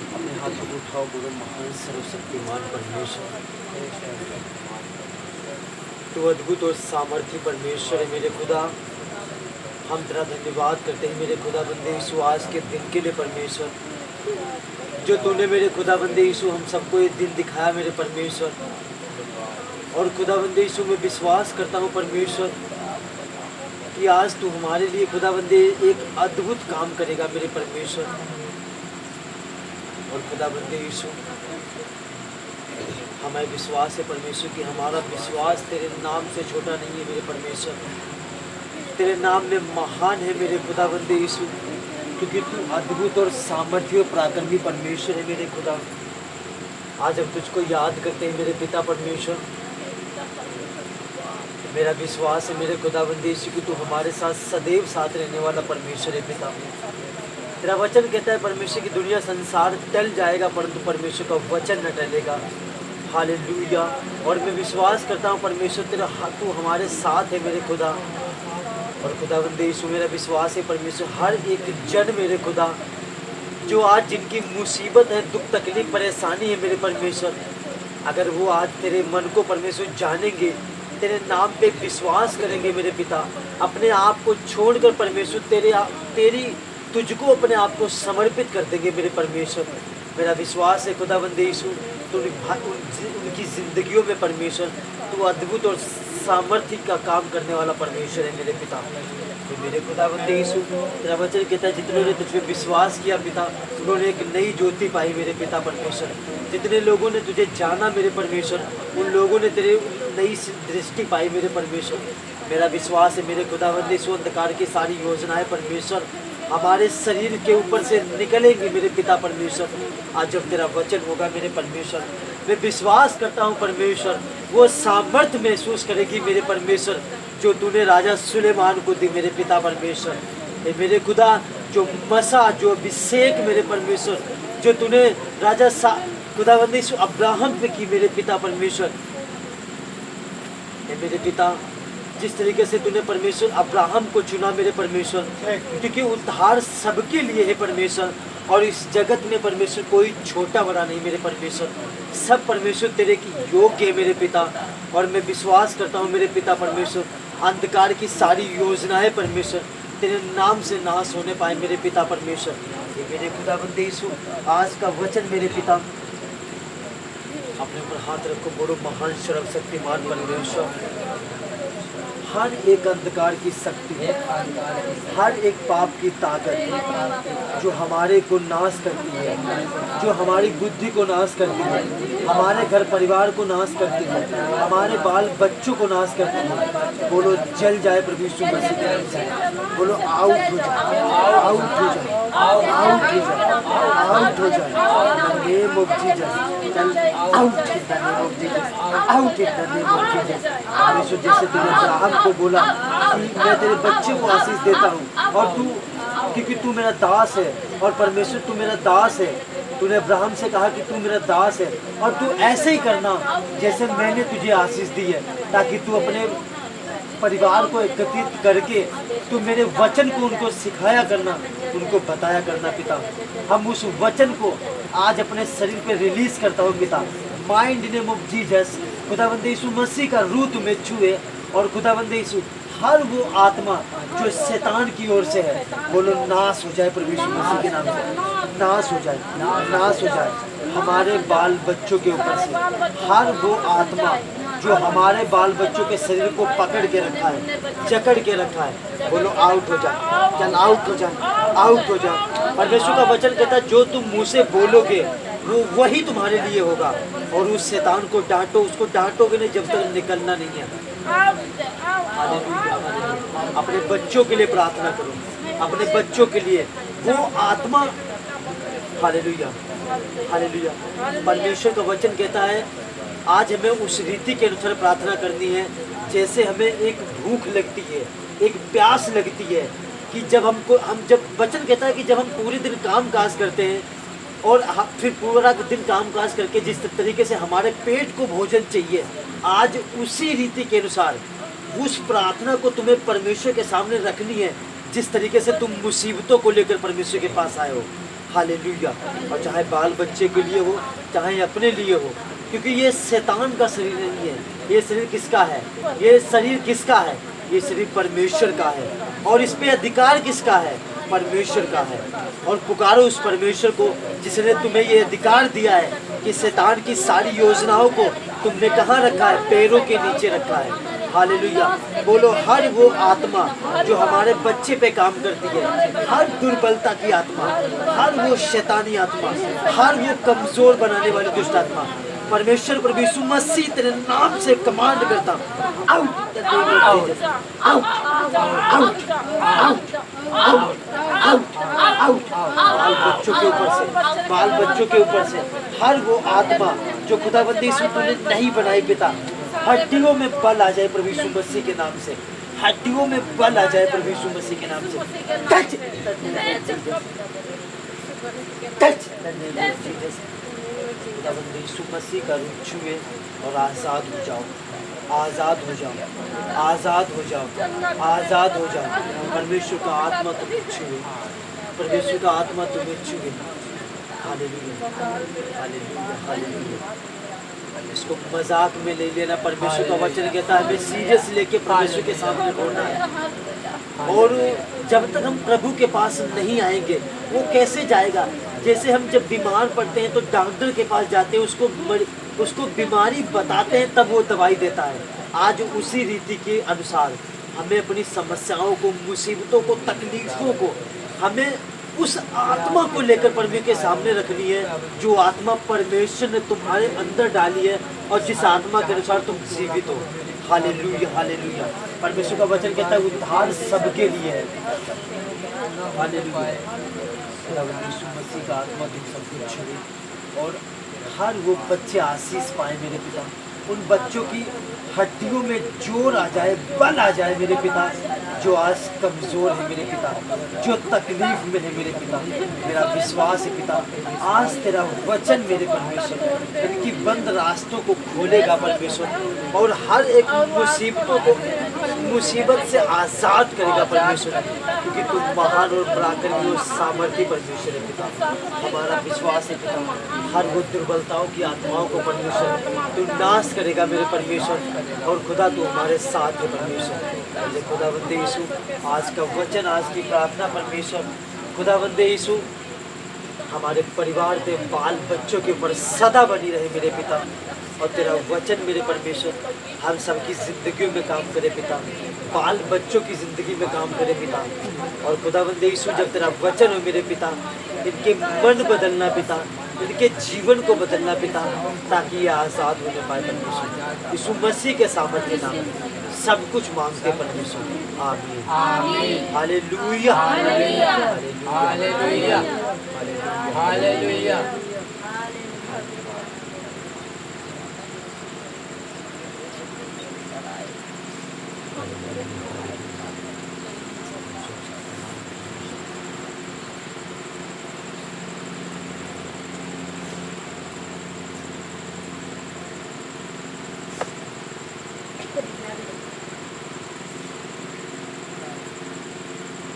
अपने हाथों को उठाओ, बोलो महान सर्वशक्तिमान परमेश्वर, तू अद्भुत और सामर्थ्य परमेश्वर है मेरे खुदा। हम तेरा धन्यवाद करते हैं मेरे खुदा बंदे यीशु आज के दिन के लिए परमेश्वर, जो तूने मेरे खुदा बंदे यीशु हम सबको ये दिन दिखाया मेरे परमेश्वर। और खुदा बंदे यीशु मैं विश्वास करता हूँ परमेश्वर कि आज तू हमारे लिए खुदा बंदे एक अद्भुत काम करेगा मेरे परमेश्वर। और खुदा बंदे यीशु हमें विश्वास है परमेश्वर कि हमारा विश्वास तेरे नाम से छोटा नहीं है मेरे परमेश्वर। तेरे नाम में महान है मेरे खुदा बंदे यीशु, क्योंकि तू अद्भुत और सामर्थ्य और पराक्रमी परमेश्वर है मेरे खुदा। आज हम तुझको याद करते हैं मेरे पिता परमेश्वर। मेरा विश्वास है मेरे खुदा बंदे यीशु कि तू हमारे साथ सदैव साथ रहने वाला परमेश्वर है पिता। तेरा वचन कहता है परमेश्वर की दुनिया संसार टल जाएगा परंतु परमेश्वर का वचन न टलेगा। हालेलुया। और मैं विश्वास करता हूँ परमेश्वर तेरा तू हमारे साथ है मेरे खुदा। और खुदा बंदे यीशु मेरा विश्वास है परमेश्वर हर एक जन मेरे खुदा जो आज जिनकी मुसीबत है, दुख तकलीफ परेशानी है मेरे परमेश्वर, अगर वो आज तेरे मन को परमेश्वर जानेंगे, तेरे नाम पे विश्वास करेंगे मेरे पिता, अपने आप को छोड़कर परमेश्वर तेरी तुझको अपने आप को समर्पित कर देंगे मेरे परमेश्वर। मेरा विश्वास है खुदा बंदे यीशु तो उनकी ज़िंदगियों में परमेश्वर तू अद्भुत और सामर्थ्य का काम करने वाला परमेश्वर है मेरे पिता। तो मेरे खुदा बंदे यीशु तेरा वचन कहता है जितनों ने तुझ पे विश्वास किया पिता, उन्होंने एक नई ज्योति पाई मेरे पिता परमेश्वर। जितने लोगों ने तुझे जाना मेरे परमेश्वर, उन लोगों ने तेरे नई दृष्टि पाई मेरे परमेश्वर। मेरा विश्वास है मेरे खुदा बंदे यीशु अंधकार की सारी योजनाएं परमेश्वर हमारे शरीर के ऊपर से निकलेंगी मेरे पिता परमेश्वर। आज जब तेरा वचन होगा मेरे परमेश्वर, मैं विश्वास करता हूँ परमेश्वर वो सामर्थ्य महसूस करेगी मेरे परमेश्वर जो तूने राजा सुलेमान को दी मेरे पिता परमेश्वर। ये मेरे खुदा जो मसा जो अभिषेक मेरे परमेश्वर जो तूने राजा खुदा बंदे अब्राहम पे की मेरे पिता परमेश्वर। ये मेरे पिता जिस तरीके से तूने परमेश्वर अब्राहम को चुना मेरे परमेश्वर, क्योंकि उद्धार सबके लिए है परमेश्वर। और इस जगत में परमेश्वर कोई छोटा बड़ा नहीं मेरे परमेश्वर, सब परमेश्वर तेरे की योग्य है मेरे पिता। और मैं विश्वास करता हूँ मेरे पिता परमेश्वर अंधकार की सारी योजनाएं परमेश्वर तेरे नाम से नाश होने पाए मेरे पिता परमेश्वर। ये मेरे खुदा बंदे यीशु आज का वचन मेरे पिता अपने ऊपर हाथ रखो, बोलो महान सर्वशक्तिमान परमेश्वर हर एक अंधकार की शक्ति, हर एक पाप की ताकत जो हमारे को नाश करती है, जो हमारी बुद्धि को नाश करती है, हमारे घर परिवार को नाश करती है, हमारे बाल बच्चों को नाश करती है, बोलो जल जाए प्रभु यीशु मसीह के नाम से। बोलो आउट हो जाए, आउट हो जाए, आउट हो जाए, आउट हो जाए नेम ऑफ जीसस। चल out in the name of Jesus, out in the name of Jesus. परमेश्वर जैसे तूने अब्राहम को बोला कि मैं तेरे बच्चे को आशीष देता हूँ और तू क्योंकि तू मेरा दास है और परमेश्वर तू मेरा दास है, तूने अब्राहम से कहा कि तू मेरा दास है और तू ऐसे ही करना जैसे मैंने तुझे आशीष दी है, ताकि तू अपने परिवार को एकत्रित करके तू मेरे वचन को उनको सिखाया करना, उनको बताया करना पिता। हम उस वचन को आज अपने शरीर पे रिलीज करता हूँ पिता, माइंड नेम ऑफ जीसस। खुदावंदे यीशु मसीह का रूह तुम्हें छुए और खुदावंदे यीशु हर वो आत्मा जो शैतान की ओर से है, बोलो नाश हो जाए प्रभु यीशु मसीह के नाम से, नाश हो जाए, नाश हो जाए हमारे बाल बच्चों के ऊपर से। हर वो आत्मा जो हमारे बाल बच्चों के शरीर को पकड़ के रखा है, जकड़ के रखा है, बोलो आउट हो जाए, चल आउट हो जाए, आउट हो जाए। परमेश्वर का वचन कहता है जो तुम मुँह से बोलोगे वो वही तुम्हारे लिए होगा। और उस शैतान को डांटो, उसको डांटोगे नहीं जब तक निकलना नहीं है। अपने बच्चों के लिए प्रार्थना करो, अपने बच्चों के लिए वो आत्मा। Hallelujah, hallelujah. परमेश्वर का वचन कहता है आज हमें उस रीति के अनुसार प्रार्थना करनी है जैसे हमें एक भूख लगती है, एक प्यास लगती है कि जब जब वचन कहता है कि जब हम पूरे दिन काम काज करते हैं और फिर पूरा दिन काम काज करके जिस तरीके से हमारे पेट को भोजन चाहिए, आज उसी रीति के अनुसार उस प्रार्थना को तुम्हें परमेश्वर के सामने रखनी है जिस तरीके से तुम मुसीबतों को लेकर परमेश्वर के पास आए हो, हालेलुया। और चाहे बाल बच्चे के लिए हो, चाहे अपने लिए हो, क्योंकि ये शैतान का शरीर नहीं है। ये शरीर किसका है? ये शरीर किसका है? ये शरीर परमेश्वर का है। और इस पे अधिकार किसका है? परमेश्वर का है। और पुकारो उस परमेश्वर को जिसने तुम्हें ये अधिकार दिया है कि शैतान की सारी योजनाओं को तुमने कहाँ रखा है? पैरों के नीचे रखा है। हालेलुया। बोलो, हर वो आत्मा जो हमारे बच्चे पे काम करती है, हर दुर्बलता की आत्मा, हर वो शैतानी आत्मा, हर वो कमजोर बनाने वाली दुष्ट आत्मा, परमेश्वर प्रभु यीशु मसीह तेरे नाम से कमांड करता हूं, out the name of Jesus, out out out out out. बाल बच्चों के ऊपर से, बाल बच्चों के ऊपर से हर वो आत्मा जो खुदाबंदी यीशु तूने नहीं बनाई पिता, हड्डियों में बल आ जाए प्रभु यीशु मसीह के नाम से, हड्डियों में बल आ जाए प्रभु यीशु मसीह के नाम से। टच टच खुदाबंदी यीशु मसीह का रूप छुए और आज़ाद हो जाओ, आज़ाद हो जाओ, आज़ाद हो जाओ, आज़ाद हो जाओ। परमेश्वर का आत्मा तुम्हें छुए, परमेश्वर का आत्मा तुम्हें छुए। Hallelujah, hallelujah, hallelujah. इसको मजाक में ले लेना, परमेश्वर का वचन कहता है हमें सीरियस लेके परमेश्वर के सामने रोना है। और जब तक हम प्रभु के पास नहीं आएंगे, वो कैसे जाएगा? जैसे हम जब बीमार पड़ते हैं तो डॉक्टर के पास जाते हैं, उसको बीमारी बताते हैं, तब वो दवाई देता है। आज उसी रीति के अनुसार हमें अपनी समस्याओं को, मुसीबतों को, तकलीफों को हमें उस आत्मा को लेकर परमेश्वर के सामने रखनी है, जो आत्मा परमेश्वर ने तुम्हारे अंदर डाली है और जिस आत्मा के अनुसार तुम जीवित हो। Hallelujah, hallelujah. परमेश्वर का वचन कहता है उद्धार सबके लिए है। हालेलुया। यीशु मसीह का आत्मा तुम सबको छुए और हर वो बच्चे आशीष पाए मेरे पिता। उन बच्चों की हड्डियों में जोर आ जाए, बल आ जाए मेरे पिता, जो आज कमज़ोर है मेरे पिता, जो तकलीफ में है मेरे पिता। मेरा विश्वास है पिता, आज तेरा वचन मेरे परमेश्वर इनकी बंद रास्तों को खोलेगा परमेश्वर, और हर एक मुसीबतों को, मुसीबत से आज़ाद करेगा परमेश्वर, क्योंकि तुम महान और पराक्रमी और सामर्थी परमेश्वर है पिता। हमारा विश्वास है पिता, हर वो दुर्बलताओं की आत्माओं को परमेश्वर तू नाश करेगा मेरे परमेश्वर, और खुदा तू हमारे साथ है परमेश्वर। खुदावंदे यीशु, आज का वचन, आज की प्रार्थना परमेश्वर, खुदावंदे यीशु हमारे परिवार के बाल बच्चों के ऊपर सदा बनी रहे मेरे पिता, और तेरा वचन मेरे परमेश्वर हम सबकी ज़िंदगियों में काम करे पिता, बाल बच्चों की ज़िंदगी में काम करे पिता। और खुदावंदे यीशु, जब तेरा वचन हो मेरे पिता, इनके मन बदलना पिता, इनके जीवन को बदलना पिता, ताकि ये आज़ाद होने पाए परमेश्वर। यीशु मसीह के सामर्थ्य नाम सब कुछ मांगते परमेश्वर, आमीन, आमीन। Hallelujah, hallelujah, hallelujah, hallelujah.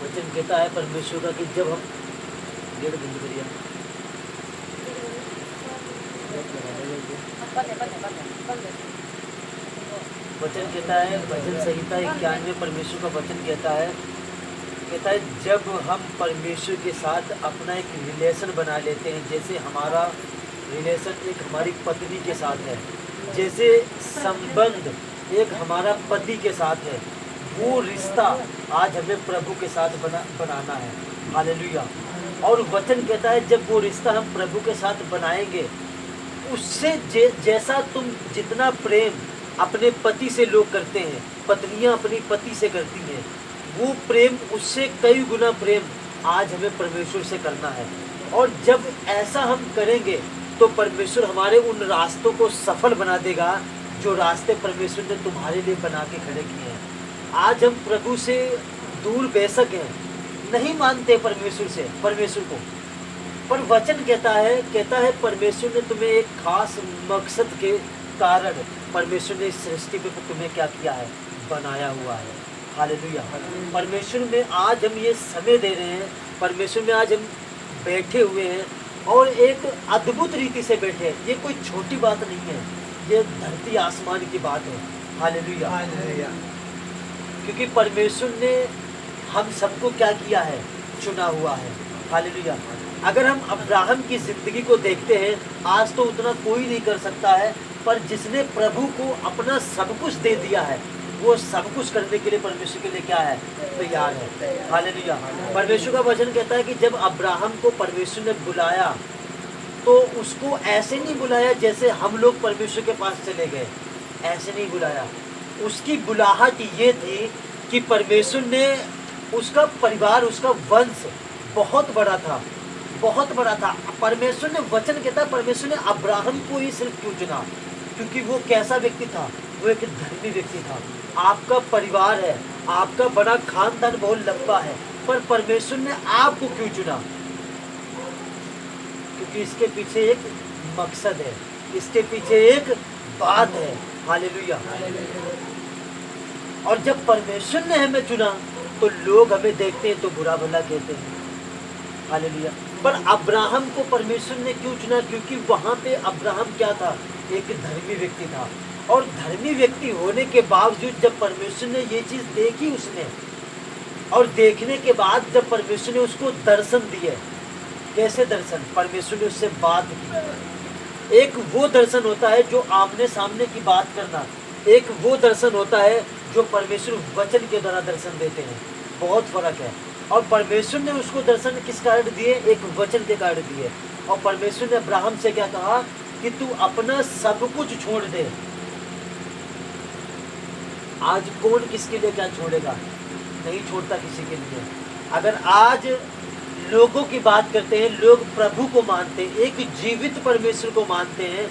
वचन कहता है परमेश्वर का कि जब हम गेट बंद करिए, वचन कहता है, वचन संहिता 91 परमेश्वर का वचन कहता है जब हम परमेश्वर के साथ अपना एक रिलेशन बना लेते हैं, जैसे हमारा रिलेशन एक हमारी पत्नी के साथ है, जैसे संबंध एक हमारा पति के साथ है, वो रिश्ता आज हमें प्रभु के साथ बनाना है। हालेलुया। और वचन कहता है जब वो रिश्ता हम प्रभु के साथ बनाएंगे, उससे जैसा तुम जितना प्रेम अपने पति से लोग करते हैं, पत्नियां अपनी पति से करती हैं, वो प्रेम उससे कई गुना प्रेम आज हमें परमेश्वर से करना है। और जब ऐसा हम करेंगे तो परमेश्वर हमारे उन रास्तों को सफल बना देगा, जो रास्ते परमेश्वर ने तुम्हारे लिए बना के खड़े किए हैं। आज हम प्रभु से दूर बेशक हैं, नहीं मानते परमेश्वर को, पर वचन कहता है परमेश्वर ने तुम्हें एक खास मकसद के कारण परमेश्वर ने इस सृष्टि पे तुम्हें क्या किया है, बनाया हुआ है। हालेलुया। परमेश्वर में आज हम ये समय दे रहे हैं, परमेश्वर में आज हम बैठे हुए हैं और एक अद्भुत रीति से बैठे हैं। ये कोई छोटी बात नहीं है, ये धरती आसमान की बात है। हालेलुया। हालेलुया। क्योंकि परमेश्वर ने हम सबको क्या किया है, चुना हुआ है। हालेलुया। अगर हम अब्राहम की ज़िंदगी को देखते हैं, आज तो उतना कोई नहीं कर सकता है, पर जिसने प्रभु को अपना सब कुछ दे दिया है, वो सब कुछ करने के लिए परमेश्वर के लिए क्या है, तैयार है। हालेलुया। परमेश्वर का वचन कहता है कि जब अब्राहम को परमेश्वर ने बुलाया तो उसको ऐसे नहीं बुलाया जैसे हम लोग परमेश्वर के पास चले गए, ऐसे नहीं बुलाया। उसकी बुलाहट ये थी कि परमेश्वर ने, उसका परिवार, उसका वंश बहुत बड़ा था, बहुत बड़ा था। परमेश्वर ने, वचन कहता है परमेश्वर ने अब्राहम को ही सिर्फ क्यों चुना, क्योंकि वो कैसा व्यक्ति था, वो एक धर्मी व्यक्ति था। आपका परिवार है, आपका बड़ा खानदान बहुत लंबा है, पर परमेश्वर ने आपको क्यों चुना, क्योंकि इसके पीछे एक मकसद है, इसके पीछे एक बात है। हालेलुया। और जब परमेश्वर ने हमें चुना तो लोग हमें देखते हैं तो बुरा भला कहते हैं। हालेलुया। पर अब्राहम को परमेश्वर ने क्यों चुना, क्योंकि वहाँ पे अब्राहम क्या था, एक धर्मी व्यक्ति था। और धर्मी व्यक्ति होने के बावजूद जब परमेश्वर ने ये चीज़ देखी उसने, और देखने के बाद जब परमेश्वर ने उसको दर्शन दिए, कैसे दर्शन, परमेश्वर ने उससे बात की। एक वो दर्शन होता है जो आमने सामने की बात करना, एक वो दर्शन होता है जो परमेश्वर वचन के द्वारा दर्शन देते हैं, बहुत फर्क है। और परमेश्वर ने उसको दर्शन किस कारण दिए, एक वचन के कारण दिए। और परमेश्वर ने अब्राहम से क्या कहा कि तू अपना सब कुछ छोड़ दे। आज कौन किसके लिए क्या छोड़ेगा, नहीं छोड़ता किसी के लिए। अगर आज लोगों की बात करते हैं, लोग प्रभु को मानते हैं, एक जीवित परमेश्वर को मानते हैं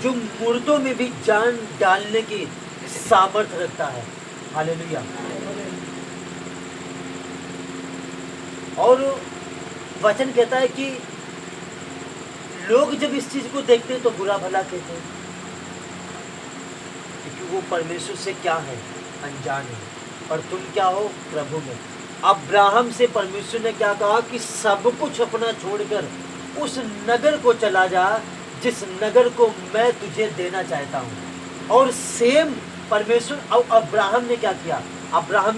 जो मुर्दों में भी जान डालने की सामर्थ्य रखता है। हालेलुया। और वचन कहता है कि लोग जब इस चीज को देखते हैं तो बुरा भला कहते हैं, क्योंकि वो परमेश्वर से क्या है, अनजान है, और तुम क्या हो, प्रभु में। अब्राहम से परमेश्वर ने क्या कहा कि सब कुछ अपना छोड़कर उस नगर को चला जा जिस नगर को मैं तुझे देना चाहता हूँ। और सेम परमेश्वर, और अब्राहम ने क्या किया, अब्राहम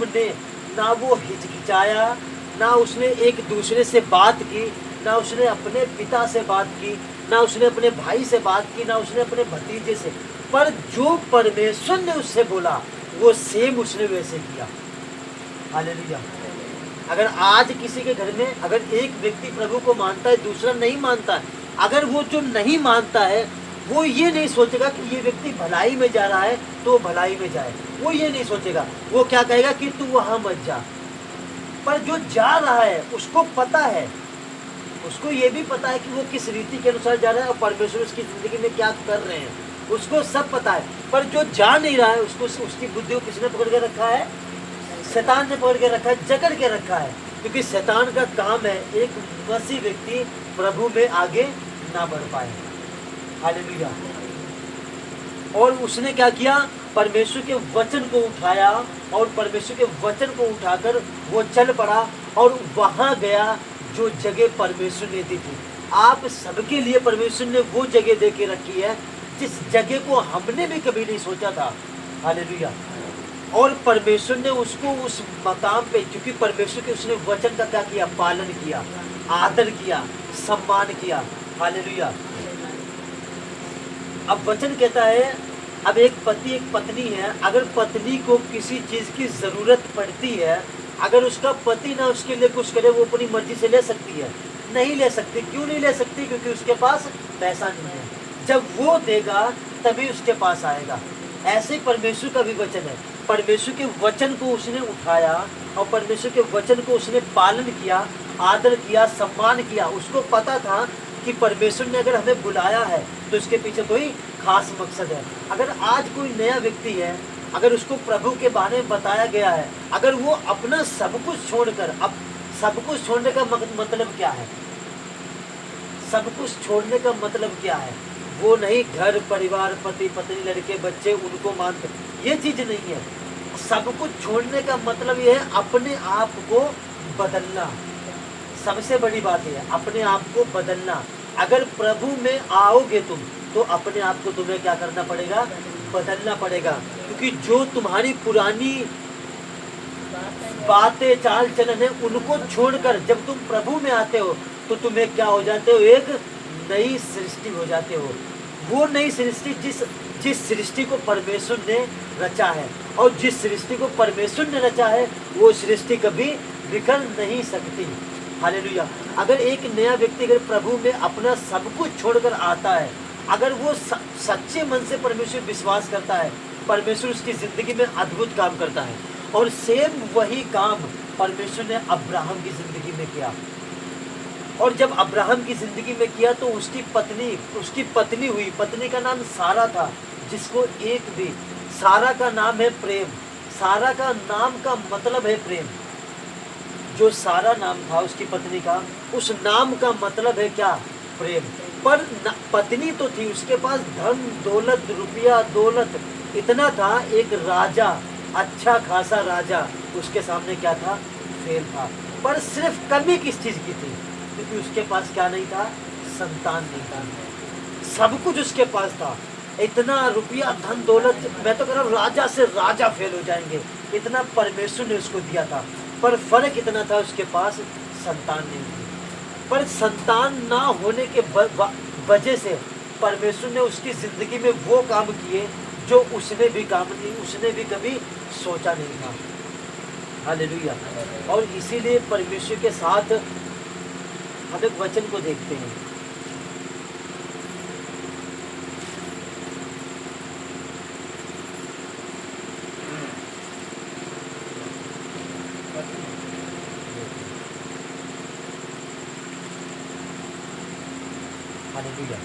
ने ना वो हिचकिचाया, ना उसने एक दूसरे से बात की, ना उसने अपने पिता से बात की, ना उसने अपने भाई से बात की, ना उसने अपने भतीजे से, पर जो परमेश्वर ने उससे बोला वो सेम उसने वैसे किया। हालेलुया। अगर आज किसी के घर में अगर एक व्यक्ति प्रभु को मानता है, दूसरा नहीं मानता है, अगर वो जो नहीं मानता है वो ये नहीं सोचेगा कि ये व्यक्ति भलाई में जा रहा है तो भलाई में जाए, वो ये नहीं सोचेगा। वो क्या कहेगा कि तू वहाँ मत जा। पर जो जा रहा है उसको पता है, उसको ये भी पता है कि वो किस रीति के अनुसार जा रहा है और परमेश्वर उसकी ज़िंदगी में क्या कर रहे हैं, उसको सब पता है। पर जो जा नहीं रहा है उसको, उसकी बुद्धि को किसने पकड़ के रखा है, शैतान ने पकड़ के रखा है, जकड़ के रखा है। क्योंकि शैतान का काम है एक मसीह व्यक्ति प्रभु में आगे ना बढ़ पाए। हालेलुया। और उसने क्या किया, परमेश्वर के वचन को उठाया और परमेश्वर के वचन को उठाकर वो चल पड़ा और वहाँ गया जो जगह परमेश्वर ने दी थी। आप सबके लिए परमेश्वर ने वो जगह दे के रखी है जिस जगह को हमने भी कभी नहीं सोचा था। हालेलुया। और परमेश्वर ने उसको उस मकाम पे, क्योंकि परमेश्वर के उसने वचन का क्या किया, पालन किया, आदर किया, सम्मान किया। हालेलुया। अब वचन कहता है, अब एक पति एक पत्नी है, अगर पत्नी को किसी चीज़ की ज़रूरत पड़ती है, अगर उसका पति ना उसके लिए कुछ करे, वो अपनी मर्जी से ले सकती है, नहीं ले सकती। क्यों नहीं ले सकती, क्योंकि उसके पास पैसा नहीं है। जब वो देगा तभी उसके पास आएगा। ऐसे ही परमेश्वर का भी वचन है, परमेश्वर के वचन को उसने उठाया और परमेश्वर के वचन को उसने पालन किया, आदर किया, सम्मान किया। उसको पता था कि परमेश्वर ने अगर हमें बुलाया है तो इसके पीछे कोई खास मकसद है। अगर आज कोई नया व्यक्ति है, अगर उसको प्रभु के बारे में बताया गया है, अगर वो अपना सब कुछ छोड़कर, अब सब कुछ छोड़ने का मतलब क्या है, सब कुछ छोड़ने का मतलब क्या है, वो नहीं घर परिवार पति पत्नी लड़के बच्चे उनको मानते, ये चीज़ नहीं है। सब कुछ छोड़ने का मतलब ये है अपने आप को बदलना। सबसे बड़ी बात है अपने आप को बदलना। अगर प्रभु में आओगे तुम तो अपने आप को तुम्हें क्या करना पड़ेगा, बदलना पड़ेगा। क्योंकि जो तुम्हारी पुरानी बातें चाल चलन है उनको छोड़कर जब तुम प्रभु में आते हो तो तुम्हें क्या हो जाते हो, एक नई सृष्टि हो जाते हो। वो नई सृष्टि जिस सृष्टि को परमेश्वर ने रचा है, और जिस सृष्टि को परमेश्वर ने रचा है वो सृष्टि कभी बिखर नहीं सकती। हालेलुया। अगर एक नया व्यक्ति अगर प्रभु में अपना सब कुछ छोड़कर आता है, अगर वो सच्चे मन से परमेश्वर विश्वास करता है, परमेश्वर उसकी ज़िंदगी में अद्भुत काम करता है। और सेम वही काम परमेश्वर ने अब्राहम की ज़िंदगी में किया। और जब अब्राहम की ज़िंदगी में किया तो उसकी पत्नी हुई, पत्नी का नाम सारा था, जिसको एक भी, सारा का नाम है प्रेम, सारा का नाम का मतलब है प्रेम। जो सारा नाम था उसकी पत्नी का, उस नाम का मतलब है क्या, प्रेम। पर पत्नी तो थी, उसके पास धन दौलत रुपया दौलत इतना था, एक राजा, अच्छा खासा राजा उसके सामने क्या था, फेल था। पर सिर्फ कमी किस चीज़ की थी, क्योंकि उसके पास क्या नहीं था, संतान नहीं था। सब कुछ उसके पास था, इतना रुपया धन दौलत, मैं तो कह रहा हूँ राजा से राजा फेल हो जाएंगे, इतना परमेश्वर ने उसको दिया था। पर फर्क इतना था, उसके पास संतान नहीं थी। पर संतान ना होने के वजह से परमेश्वर ने उसकी ज़िंदगी में वो काम किए जो उसने भी कभी सोचा नहीं था। हालेलुया। और इसीलिए परमेश्वर के साथ हम एक वचन को देखते हैं, हालेलुया।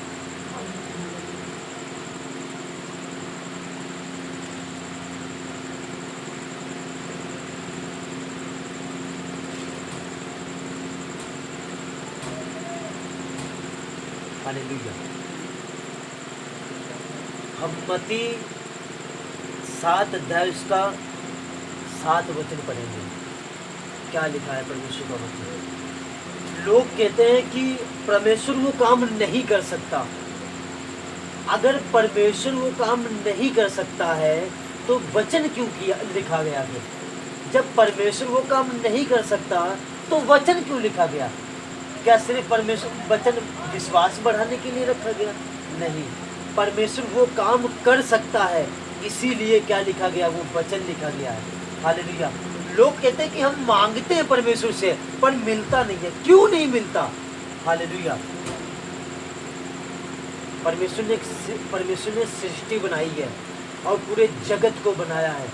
हालेलुया। हम मत्ती 7 अध्याय उसका 7 वचन पढ़ेंगे। क्या लिखा है परमेश्वर का वचन। लोग कहते हैं कि परमेश्वर वो काम नहीं कर सकता। अगर परमेश्वर वो काम नहीं कर सकता है तो वचन क्यों लिखा गया है। जब परमेश्वर वो काम नहीं कर सकता तो वचन क्यों लिखा गया। क्या सिर्फ परमेश्वर वचन विश्वास बढ़ाने के लिए रखा गया, नहीं। परमेश्वर वो काम कर सकता है, इसीलिए क्या लिखा गया, वो वचन लिखा गया है। हालेलुया। लोग कहते हैं कि हम मांगते हैं परमेश्वर से पर मिलता नहीं है। क्यों नहीं मिलता। हालेलुया। परमेश्वर ने सृष्टि बनाई है और पूरे जगत को बनाया है।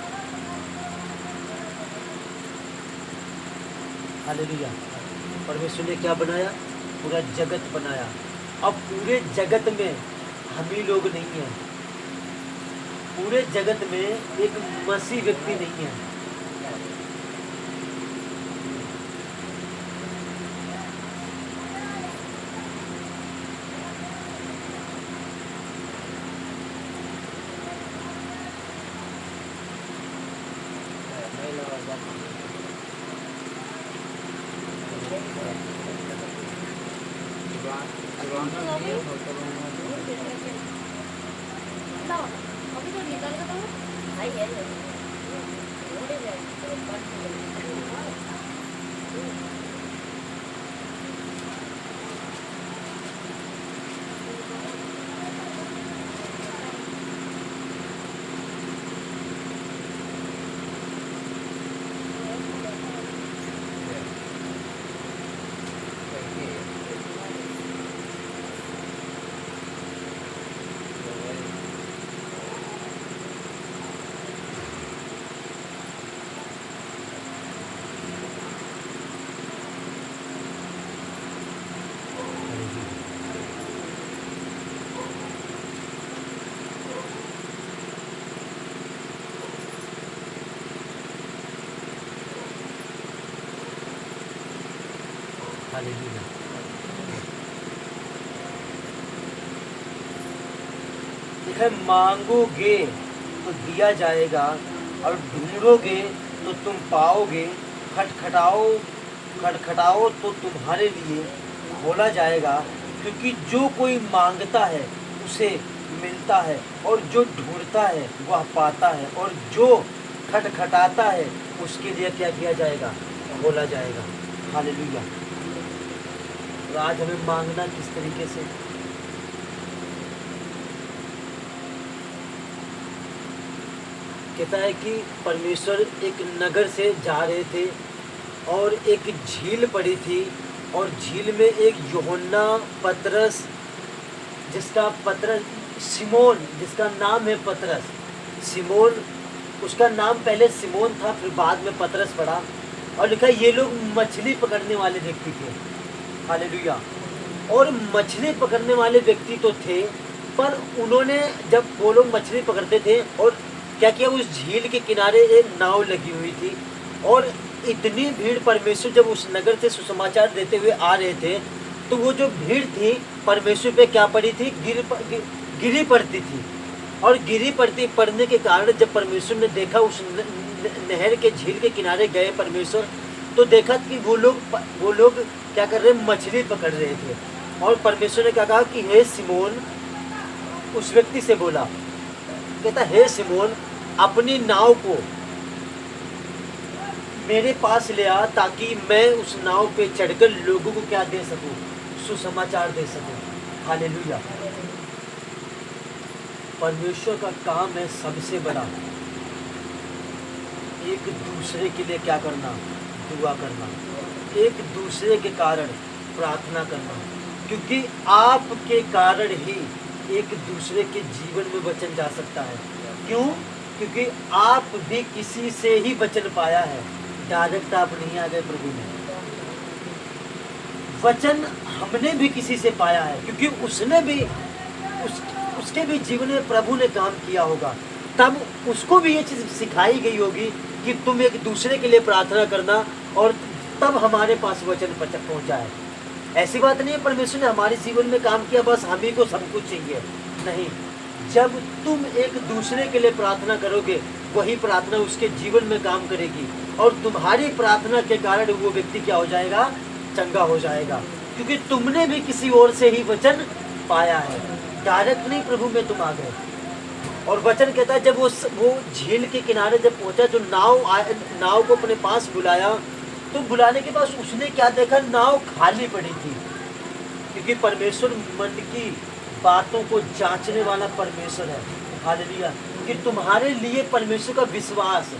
हालेलुया। परमेश्वर ने क्या बनाया, पूरा जगत बनाया। अब पूरे जगत में हम ही लोग नहीं हैं, पूरे जगत में एक मसीह व्यक्ति नहीं है। हालेलुया। देखिए, मांगोगे तो दिया जाएगा, और ढूंढोगे तो तुम पाओगे, खटखटाओ खटखटाओ तो तुम्हारे लिए खोला जाएगा। क्योंकि जो कोई मांगता है उसे मिलता है, और जो ढूंढता है वह पाता है, और जो खटखटाता है उसके लिए क्या किया जाएगा? खोला जाएगा। हालेलुया। तो आज हमें मांगना किस तरीके से? कहता है कि परमेश्वर एक नगर से जा रहे थे और एक झील पड़ी थी, और झील में एक यूहन्ना पतरस, सिमोन, जिसका नाम है पतरस, सिमोन, उसका नाम पहले सिमोन था, फिर बाद में पतरस पड़ा। और लिखा ये लोग मछली पकड़ने वाले व्यक्ति थे। हालेलुया। और मछली पकड़ने वाले व्यक्ति तो थे, पर उन्होंने, जब वो लोग मछली पकड़ते थे, और क्या किया, उस झील के किनारे एक नाव लगी हुई थी, और इतनी भीड़, परमेश्वर जब उस नगर से सुसमाचार देते हुए आ रहे थे, तो वो जो भीड़ थी परमेश्वर पे क्या पड़ी थी? गिरी पड़ती थी। और पड़ने के कारण जब परमेश्वर ने देखा, उस नहर के झील के किनारे गए परमेश्वर, तो देखा कि वो लोग क्या कर रहे? मछली पकड़ रहे थे। और परमेश्वर ने क्या कहा कि हे सिमोन, उस व्यक्ति से बोला, कहता हे सिमोन, अपनी नाव को मेरे पास ले आ, ताकि मैं उस नाव पे चढ़कर लोगों को क्या दे सकूं? सुसमाचार दे सकूं। हालेलुया। परमेश्वर का काम है सबसे बड़ा एक दूसरे के लिए क्या करना? दुआ करना, एक दूसरे के कारण प्रार्थना करना। क्योंकि आपके कारण ही एक दूसरे के जीवन में वचन जा सकता है। क्यों? क्योंकि आप भी किसी से ही वचन पाया है, डायरेक्ट आप नहीं आ गए प्रभु में। वचन हमने भी किसी से पाया है, क्योंकि उसने भी उसके भी जीवन में प्रभु ने काम किया होगा, तब उसको भी ये चीज़ सिखाई गई होगी कि तुम एक दूसरे के लिए प्रार्थना करना, और तब हमारे पास वचन पहुंचा है। ऐसी बात नहीं है परमेश्वर ने हमारे जीवन में काम किया बस हम ही को सब कुछ चाहिए, नहीं। जब तुम एक दूसरे के लिए प्रार्थना करोगे, वही प्रार्थना उसके जीवन में काम करेगी, और तुम्हारी प्रार्थना के कारण वो व्यक्ति क्या हो जाएगा? चंगा हो जाएगा। क्योंकि तुमने भी किसी और से ही वचन पाया है, डायरेक्ट नहीं प्रभु में तुम आ गए। और वचन कहता है जब वो झील के किनारे जब पहुंचा, जो नाव को अपने पास बुलाया, तो बुलाने के बाद उसने क्या देखा? नाव खाली पड़ी थी। क्योंकि परमेश्वर मन की बातों को जांचने वाला परमेश्वर है। हालेलुया। कि तुम्हारे लिए परमेश्वर का विश्वास,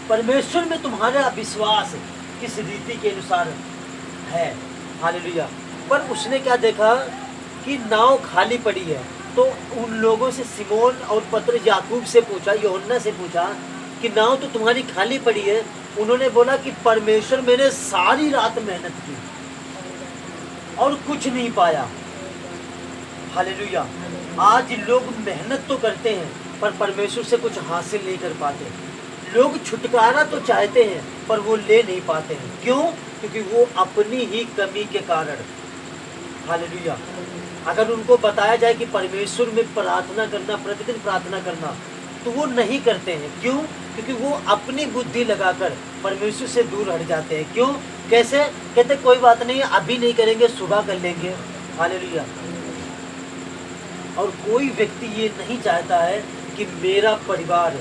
परमेश्वर में तुम्हारा विश्वास किस रीति के अनुसार है। हालेलुया। पर उसने क्या देखा कि नाव खाली पड़ी है, तो उन लोगों से, सिमोन और पतरस, याकूब से पूछा, यूहन्ना से पूछा कि नाव तो तुम्हारी खाली पड़ी है। उन्होंने बोला कि परमेश्वर, मैंने सारी रात मेहनत की और कुछ नहीं पाया। हालेलुया। आज लोग मेहनत तो करते हैं पर परमेश्वर से कुछ हासिल नहीं कर पाते। लोग छुटकारा तो चाहते हैं पर वो ले नहीं पाते हैं। क्यों? क्योंकि वो अपनी ही कमी के कारण। हालेलुया। अगर उनको बताया जाए कि परमेश्वर में प्रार्थना करना, प्रतिदिन प्रार्थना करना, तो वो नहीं करते हैं। क्यों? क्योंकि वो अपनी बुद्धि लगाकर परमेश्वर से दूर हट जाते हैं। क्यों? कैसे? कहते कोई बात नहीं, अभी नहीं करेंगे, सुबह कर लेंगे। हालेलुया। और कोई व्यक्ति ये नहीं चाहता है कि मेरा परिवार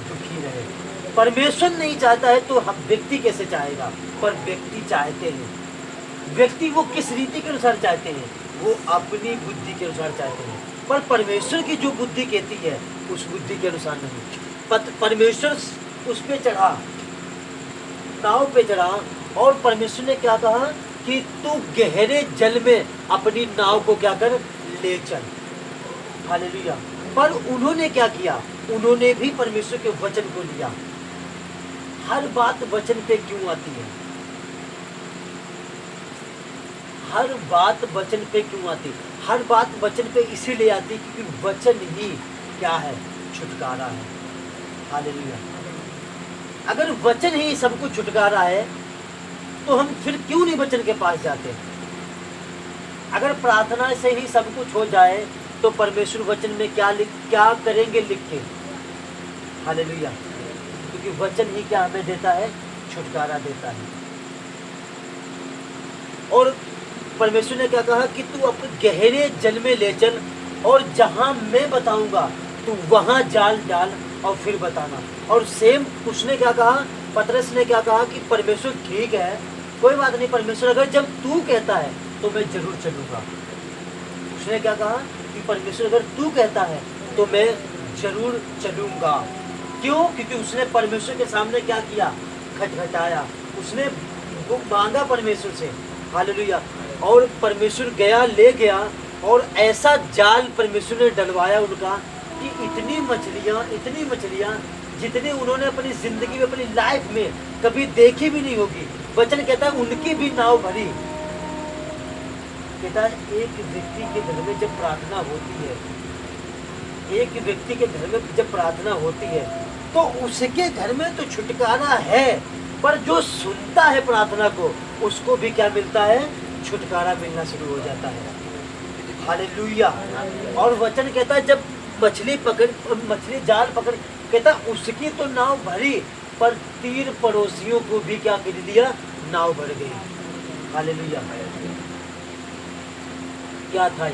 दुखी रहे। परमेश्वर नहीं चाहता है तो हम व्यक्ति कैसे चाहेगा? पर व्यक्ति चाहते हैं। व्यक्ति वो किस रीति के अनुसार चाहते हैं? वो अपनी बुद्धि के अनुसार चाहते हैं। पर परमेश्वर की जो बुद्धि कहती है उस बुद्धि के अनुसार नहीं। परमेश्वर उस पे चढ़ा, नाव पे चढ़ा, और परमेश्वर ने क्या कहा कि तू गहरे जल में अपनी नाव को क्या कर? ले चल। हालेलुया। पर उन्होंने क्या किया? उन्होंने भी परमेश्वर के वचन को लिया। हर बात वचन पे क्यों आती है? हर बात वचन पे क्यों आती? हर बात वचन पे इसीलिए आती क्योंकि वचन ही क्या है? छुटकारा है। हालेलुया। अगर वचन ही सब कुछ छुटकारा है तो हम फिर क्यों नहीं वचन के पास जाते? अगर प्रार्थना से ही सब कुछ हो जाए तो परमेश्वर वचन में क्या करेंगे लिख के? हालेलुया। क्योंकि वचन ही क्या हमें देता है? छुटकारा देता है। और परमेश्वर ने क्या कहा कि तू अपने गहरे जल में ले चल और जहां मैं बताऊंगा तू वहां जाल डाल और फिर बताना। और सेम उसने क्या कहा, पतरस ने क्या कहा कि परमेश्वर ठीक है, कोई बात नहीं परमेश्वर, अगर जब तू कहता है तो मैं जरूर चलूंगा। उसने क्या कहा कि परमेश्वर अगर तू कहता है तो मैं जरूर चलूंगा। क्यों? क्योंकि उसने परमेश्वर के सामने क्या किया? खटखटाया। उसने वो मांगा परमेश्वर से। हालेलुया। और परमेश्वर गया, ले गया और ऐसा जाल परमेश्वर ने डलवाया उनका कि इतनी मछलियां जितनी उन्होंने अपनी जिंदगी में, अपनी लाइफ में कभी देखी भी नहीं होगी। वचन कहता है उनकी भी नाव भरी। कहता है एक व्यक्ति के घर में जब प्रार्थना होती है, एक व्यक्ति के घर में जब प्रार्थना होती है तो उसके घर में तो छुटकारा है, पर जो सुनता है प्रार्थना को उसको भी क्या मिलता है? छुटकारा मिलना शुरू हो जाता है। हालेलुया। और वचन कहता है जब मछली जाल पकड़, कहता उसकी तो नाव भरी, पर 3 पड़ोसियों को भी क्या कर दिया? नाव भर गई। हालेलुया। क्या था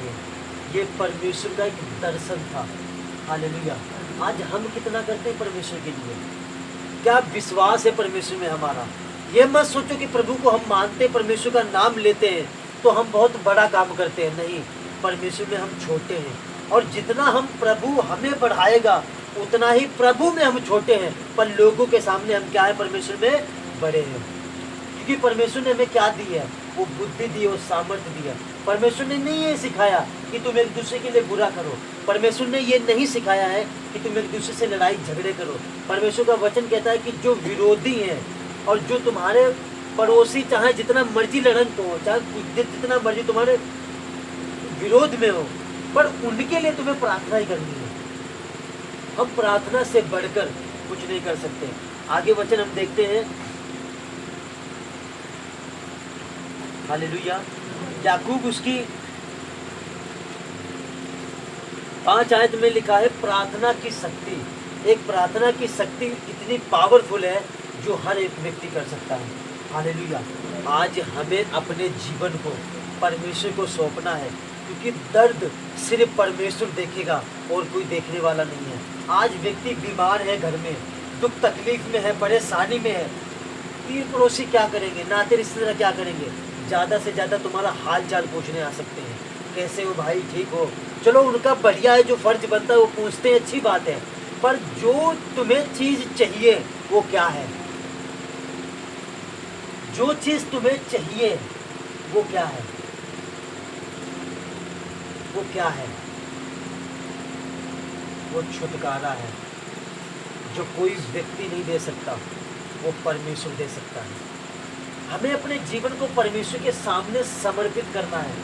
ये परमेश्वर का एक दर्शन था। हालेलुया। आज हम कितना करते हैं परमेश्वर के लिए? क्या विश्वास है परमेश्वर में हमारा? ये मत सोचो कि प्रभु को हम मानते, परमेश्वर का नाम लेते हैं तो हम बहुत बड़ा काम करते हैं। नहीं, परमेश्वर में हम छोटे हैं। और जितना हम प्रभु हमें बढ़ाएगा उतना ही प्रभु में हम छोटे हैं, पर लोगों के सामने हम क्या है? परमेश्वर में बड़े हैं। क्योंकि परमेश्वर ने हमें क्या दी है? वो बुद्धि दी है, वो सामर्थ्य दी है। परमेश्वर ने नहीं ये सिखाया कि तुम एक दूसरे के लिए बुरा करो। परमेश्वर ने ये नहीं सिखाया है कि तुम एक दूसरे से लड़ाई झगड़े करो। परमेश्वर का वचन कहता है कि जो विरोधी हैं और जो तुम्हारे पड़ोसी चाहे जितना मर्जी लड़न हो, चाहे जितना मर्जी तुम्हारे विरोध में हो, पर उनके लिए तुम्हें प्रार्थना ही करनी है। हम प्रार्थना से बढ़कर कुछ नहीं कर सकते। आगे वचन हम देखते हैं। हालेलुया। याकूब उसकी 5 आयत में लिखा है प्रार्थना की शक्ति। एक प्रार्थना की शक्ति इतनी पावरफुल है जो हर एक व्यक्ति कर सकता है। हालेलुया। आज हमें अपने जीवन को परमेश्वर को सौंपना है, क्योंकि दर्द सिर्फ परमेश्वर देखेगा और कोई देखने वाला नहीं है। आज व्यक्ति बीमार है, घर में दुख तकलीफ में है, परेशानी में है, 3 पड़ोसी क्या करेंगे? नाते रिश्तेदार क्या करेंगे? ज़्यादा से ज़्यादा तुम्हारा हाल चाल पूछने आ सकते हैं, कैसे हो भाई, ठीक हो? चलो उनका बढ़िया है, जो फर्ज बनता है वो पूछते हैं, अच्छी बात है। पर जो तुम्हें चीज़ चाहिए वो क्या है? जो चीज़ तुम्हें चाहिए वो क्या है? वो क्या है? वो छुटकारा है, जो कोई व्यक्ति नहीं दे सकता, वो परमेश्वर दे सकता है। हमें अपने जीवन को परमेश्वर के सामने समर्पित करना है,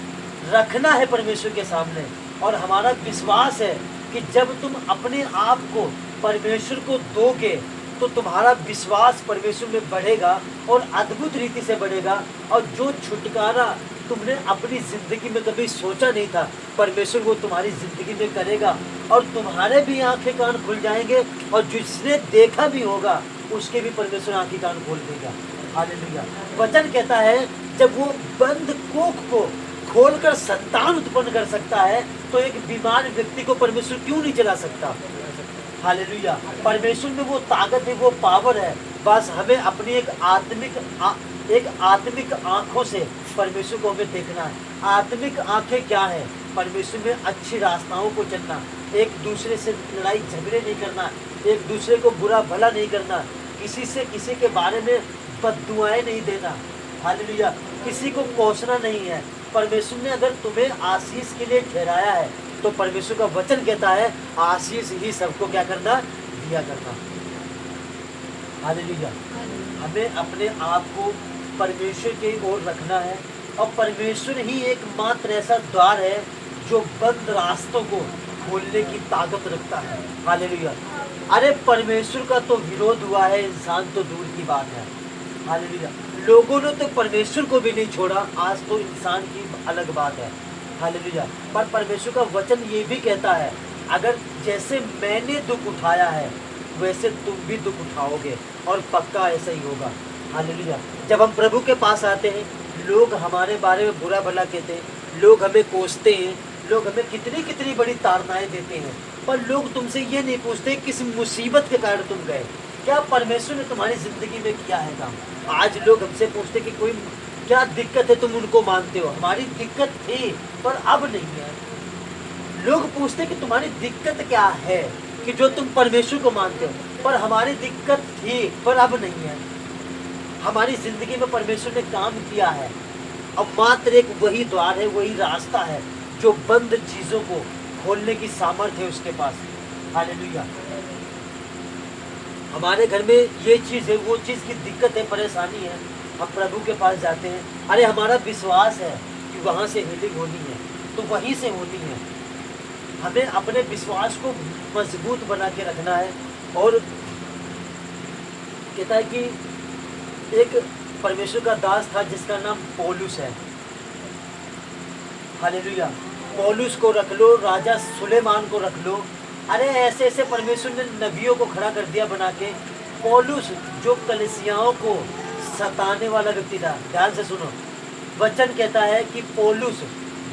रखना है परमेश्वर के सामने। और हमारा विश्वास है कि जब तुम अपने आप को परमेश्वर को दोगे तो तुम्हारा विश्वास परमेश्वर में बढ़ेगा और अद्भुत रीति से बढ़ेगा। और जो छुटकारा तुमने अपनी ज़िंदगी में कभी सोचा नहीं था, परमेश्वर वो तुम्हारी ज़िंदगी में करेगा और तुम्हारे भी आंखें कान खुल जाएंगे, और जिसने देखा भी होगा उसके भी परमेश्वर आंखें कान खोल देगा। हालेलुया। वचन कहता है जब वो बंद कोख को खोलकर संतान उत्पन्न कर सकता है तो एक बीमार व्यक्ति को परमेश्वर क्यों नहीं चला सकता? हालेलुया। परमेश्वर में वो ताकत है, वो पावर है। बस हमें अपनी एक आत्मिक आंखों से परमेश्वर को हमें देखना है। आत्मिक आंखें क्या है? परमेश्वर में अच्छी रास्ताओं को चलना, एक दूसरे से लड़ाई झगड़े नहीं करना, एक दूसरे को बुरा भला नहीं करना, किसी से किसी के बारे में बद्दुआएं नहीं देना। हालेलुया। किसी को कोसना नहीं है। परमेश्वर ने अगर तुम्हें आशीष के लिए ठहराया है तो परमेश्वर का वचन कहता है आशीष ही सबको क्या करना? दिया करना। हालेलुया। हमें अपने आप को परमेश्वर की ओर रखना है, और परमेश्वर ही एकमात्र ऐसा द्वार है जो बंद रास्तों को खोलने की ताकत रखता है। हालेलुया। अरे परमेश्वर का तो विरोध हुआ है, इंसान तो दूर की बात है। हालेलुया। लोगों ने तो परमेश्वर को भी नहीं छोड़ा, आज तो इंसान की अलग बात है। हालेलुया। पर परमेश्वर का वचन ये भी कहता है अगर जैसे मैंने दुख उठाया है वैसे तुम भी दुख उठाओगे, और पक्का ऐसा ही होगा। हालेलुया। जब हम प्रभु के पास आते हैं, लोग हमारे बारे में बुरा भला कहते हैं, लोग हमें कोसते हैं, लोग हमें कितनी कितनी बड़ी ताड़नाएं देते हैं, पर लोग तुमसे ये नहीं पूछते किस मुसीबत के कारण तुम गए, क्या परमेश्वर ने तुम्हारी ज़िंदगी में किया है काम। आज लोग हमसे पूछते कि कोई क्या दिक्कत है, तुम उनको मानते हो। हमारी दिक्कत थी पर अब नहीं है। लोग पूछते कि तुम्हारी दिक्कत क्या है कि जो तुम परमेश्वर को मानते हो, पर हमारी दिक्कत थी पर अब नहीं है। हमारी ज़िंदगी में परमेश्वर ने काम किया है। अब मात्र एक वही द्वार है, वही रास्ता है जो बंद चीज़ों को खोलने की सामर्थ्य है उसके पास। हालेलुया। हमारे घर में ये चीज़ है, वो चीज़ की दिक्कत है, परेशानी है, हम प्रभु के पास जाते हैं। अरे हमारा विश्वास है कि वहाँ से हीलिंग होनी है तो वहीं से होनी है। हमें अपने विश्वास को मजबूत बना के रखना है। और कहता है कि एक परमेश्वर का दास था जिसका नाम पौलुस है। हालेलुया। पौलुस को रख लो, राजा सुलेमान को रख लो। अरे ऐसे ऐसे परमेश्वर ने नबियों को खड़ा कर दिया बना के। पौलुस जो कलीसियाओं को सताने वाला व्यक्ति था, ध्यान से सुनो, वचन कहता है कि पौलुस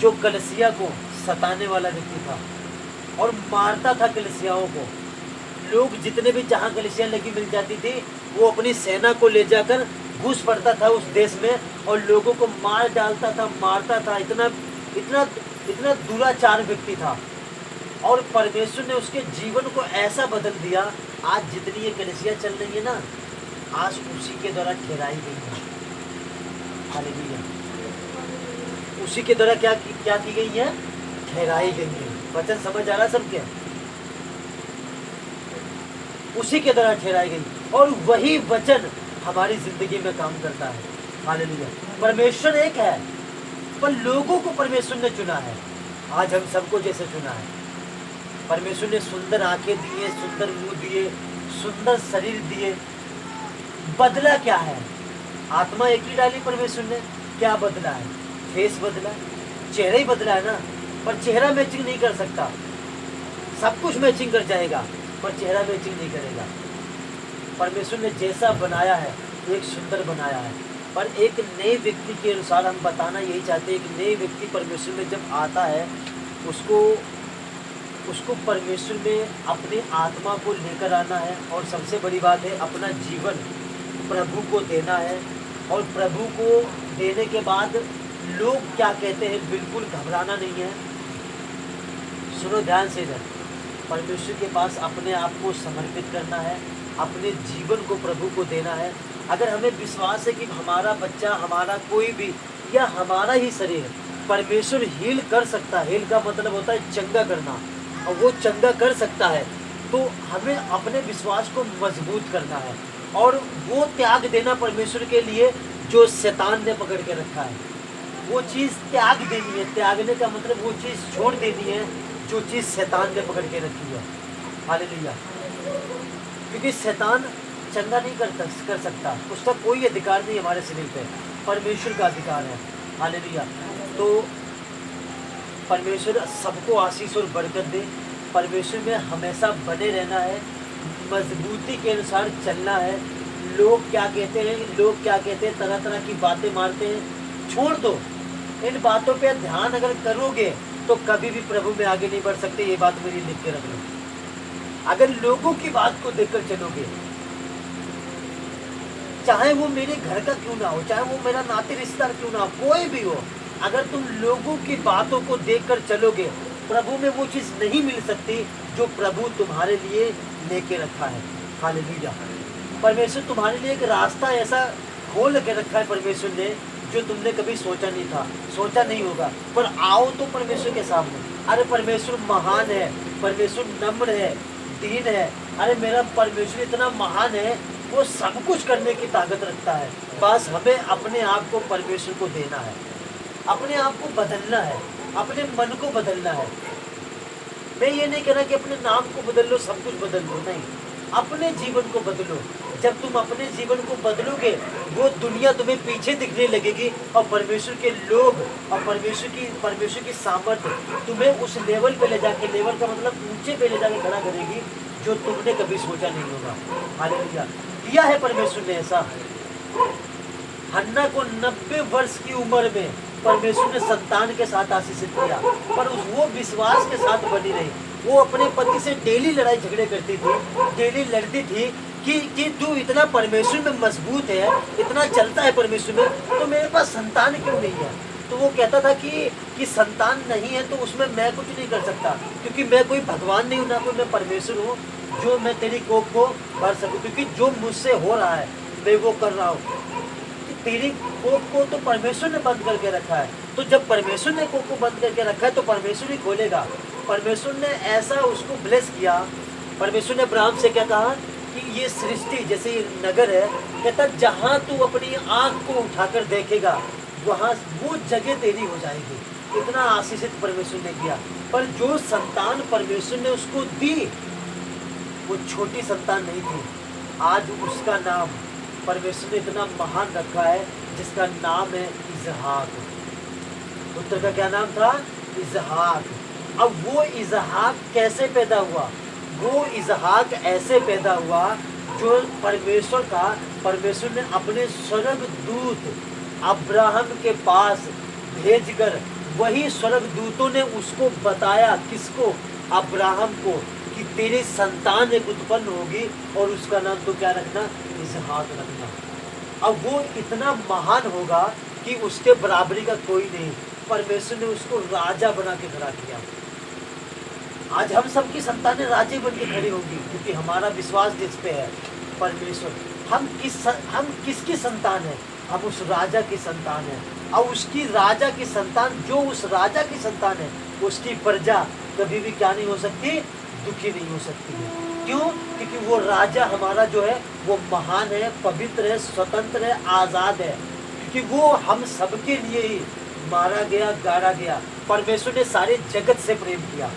जो कलीसिया को सताने वाला व्यक्ति था और मारता था कलीसियाओं को। लोग जितने भी जहाँ कलीसिया लगी मिल जाती थी, वो अपनी सेना को ले जाकर घुस पड़ता था उस देश में और लोगों को मार डालता था, मारता था। इतना इतना इतना दुराचार व्यक्ति था। और परमेश्वर ने उसके जीवन को ऐसा बदल दिया। आज जितनी ये कलीसिया चल रही है ना, आज उसी के द्वारा ठहराई गई है। हालेलुया। उसी के द्वारा क्या की गई है? ठहराई गई है। वचन समझ आ रहा सबके? उसी के द्वारा ठहराई गई, और वही वचन हमारी जिंदगी में काम करता है। हालेलुया। परमेश्वर एक है, पर लोगों को परमेश्वर ने चुना है। आज हम सबको जैसे चुना है। परमेश्वर ने सुंदर आंखें दिए, सुंदर मुंह दिए, सुंदर शरीर दिए। बदला क्या है? आत्मा एक ही डाली परमेश्वर ने, क्या बदला है? फेस बदला है, चेहरा ही बदला है ना। पर चेहरा मैचिंग नहीं कर सकता। सब कुछ मैचिंग कर जाएगा पर चेहरा मैचिंग नहीं करेगा। परमेश्वर ने जैसा बनाया है, एक सुंदर बनाया है। पर एक नए व्यक्ति के अनुसार हम बताना यही चाहते हैं कि नए व्यक्ति परमेश्वर में जब आता है, उसको परमेश्वर में अपनी आत्मा को लेकर आना है। और सबसे बड़ी बात है, अपना जीवन प्रभु को देना है। और प्रभु को देने के बाद लोग क्या कहते हैं बिल्कुल घबराना नहीं है। सुनो ध्यान से इधर, परमेश्वर के पास अपने आप को समर्पित करना है, अपने जीवन को प्रभु को देना है। अगर हमें विश्वास है कि हमारा बच्चा, हमारा कोई भी, या हमारा ही शरीर परमेश्वर हील कर सकता है, हील का मतलब होता है चंगा करना, और वो चंगा कर सकता है, तो हमें अपने विश्वास को मजबूत करना है और वो त्याग देना परमेश्वर के लिए जो शैतान ने पकड़ के रखा है। वो चीज़ त्याग देनी है। त्यागने का मतलब वो चीज़ छोड़ देनी है जो चीज़ शैतान ने पकड़ के रखी है। हालेलुया। क्योंकि शैतान चंगा नहीं कर सकता, उसका कोई अधिकार नहीं हमारे शरीर पे, परमेश्वर का अधिकार है। हालेलुया। तो परमेश्वर सबको आशीष और बरकत दे। परमेश्वर में हमेशा बने रहना है, मजबूती के अनुसार चलना है। लोग क्या कहते हैं, तरह तरह की बातें मारते हैं, छोड़ दो। इन बातों पे ध्यान अगर करोगे तो कभी भी प्रभु में आगे नहीं बढ़ सकते। ये बात मेरी लिख के रख लो। अगर लोगों की बात को देखकर चलोगे, चाहे वो मेरे घर का क्यों ना हो, चाहे वो मेरा नाते रिश्तेदार क्यों ना हो, कोई भी हो, अगर तुम लोगों की बातों को देखकर चलोगे, प्रभु में वो चीज़ नहीं मिल सकती जो प्रभु तुम्हारे लिए लेके रखा है। हालेलुया। परमेश्वर तुम्हारे लिए एक रास्ता ऐसा खोल के रखा है परमेश्वर ने, जो तुमने कभी सोचा नहीं था, सोचा नहीं होगा। पर आओ तो परमेश्वर के सामने। अरे परमेश्वर महान है, परमेश्वर नम्र है, दीन है। अरे मेरा परमेश्वर इतना महान है, वो सब कुछ करने की ताकत रखता है। बस हमें अपने आप को परमेश्वर को देना है, अपने आप को बदलना है, अपने मन को बदलना है। मैं ये नहीं कह रहा कि अपने नाम को बदल लो, सब कुछ बदल लो, नहीं, अपने जीवन को बदलो। जब तुम अपने जीवन को बदलोगे, वो दुनिया तुम्हें पीछे दिखने लगेगी और परमेश्वर के लोग और परमेश्वर की सामर्थ्य तुम्हें उस लेवल पे ले जाके, लेवल का मतलब ऊंचे पे ले जाके खड़ा करेगी जो तुमने कभी सोचा नहीं होगा। हालेलुया। दिया है परमेश्वर ने ऐसा। हन्ना को 90 वर्ष की उम्र में परमेश्वर ने संतान के साथ आशीषित किया, पर वो विश्वास के साथ बनी रही। वो अपने पति से डेली लड़ाई झगड़े करती थी, डेली लड़ती थी कि तू इतना परमेश्वर में मजबूत है, इतना चलता है परमेश्वर में, तो मेरे पास संतान क्यों नहीं है। तो वो कहता था कि संतान नहीं है तो उसमें मैं कुछ नहीं कर सकता, क्योंकि मैं कोई भगवान नहीं हूँ, ना कोई मैं परमेश्वर हूँ जो मैं तेरी कोख को भर सकूँ, क्योंकि जो मुझसे हो रहा है मैं वो कर रहा हूँ। तेरी कोख को तो परमेश्वर ने बंद करके रखा है, तो जब परमेश्वर ने कोख को बंद करके रखा है तो परमेश्वर ही खोलेगा। परमेश्वर ने ऐसा उसको ब्लेस किया। परमेश्वर ने अब्राहम से क्या कहा कि ये सृष्टि जैसे ये नगर है, कहता जहाँ तू अपनी आँख को उठाकर देखेगा वहाँ वो जगह तेरी हो जाएगी। इतना आशीषित परमेश्वर ने किया। पर जो संतान परमेश्वर ने उसको दी वो छोटी संतान नहीं थी। आज उसका नाम परमेश्वर ने इतना महान रखा है जिसका नाम है इसहाक। पुत्र का क्या नाम था? इसहाक। अब वो इसहाक कैसे पैदा हुआ? वो इसहाक ऐसे पैदा हुआ जो परमेश्वर ने अपने स्वर्गदूत अब्राहम के पास भेजकर, वही स्वर्गदूतों ने उसको बताया, किसको? अब्राहम को, कि तेरी संतान एक उत्पन्न होगी और उसका नाम तो क्या रखना? इसहाक रखना। अब वो इतना महान होगा कि उसके बराबरी का कोई नहीं। परमेश्वर ने उसको राजा बना के खड़ा किया। आज हम सबकी संतानें राजे बन के खड़ी होंगी, क्योंकि हमारा विश्वास जिस पे है परमेश्वर। हम किसकी संतान है? हम उस राजा की संतान है। और उसकी राजा की संतान, जो उस राजा की संतान है, उसकी प्रजा कभी भी क्या नहीं हो सकती? दुखी नहीं हो सकती है। क्यों? क्योंकि वो राजा हमारा जो है वो महान है, पवित्र है, स्वतंत्र है, आज़ाद है, क्योंकि वो हम सबके लिए ही मारा गया, गाड़ा गया। परमेश्वर ने सारे जगत से प्रेम किया,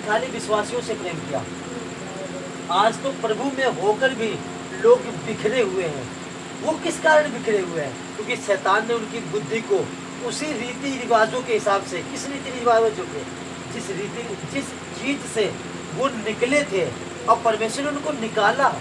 खाली विश्वासियों से प्रेम किया। आज तो प्रभु में होकर भी लोग बिखरे हुए हैं। वो किस कारण बिखरे हुए हैं? क्योंकि शैतान ने उनकी बुद्धि को उसी रीति रिवाजों के हिसाब से, किस रीति रिवाजों के, जिस चीज से वो निकले थे, और परमेश्वर ने उनको निकाला।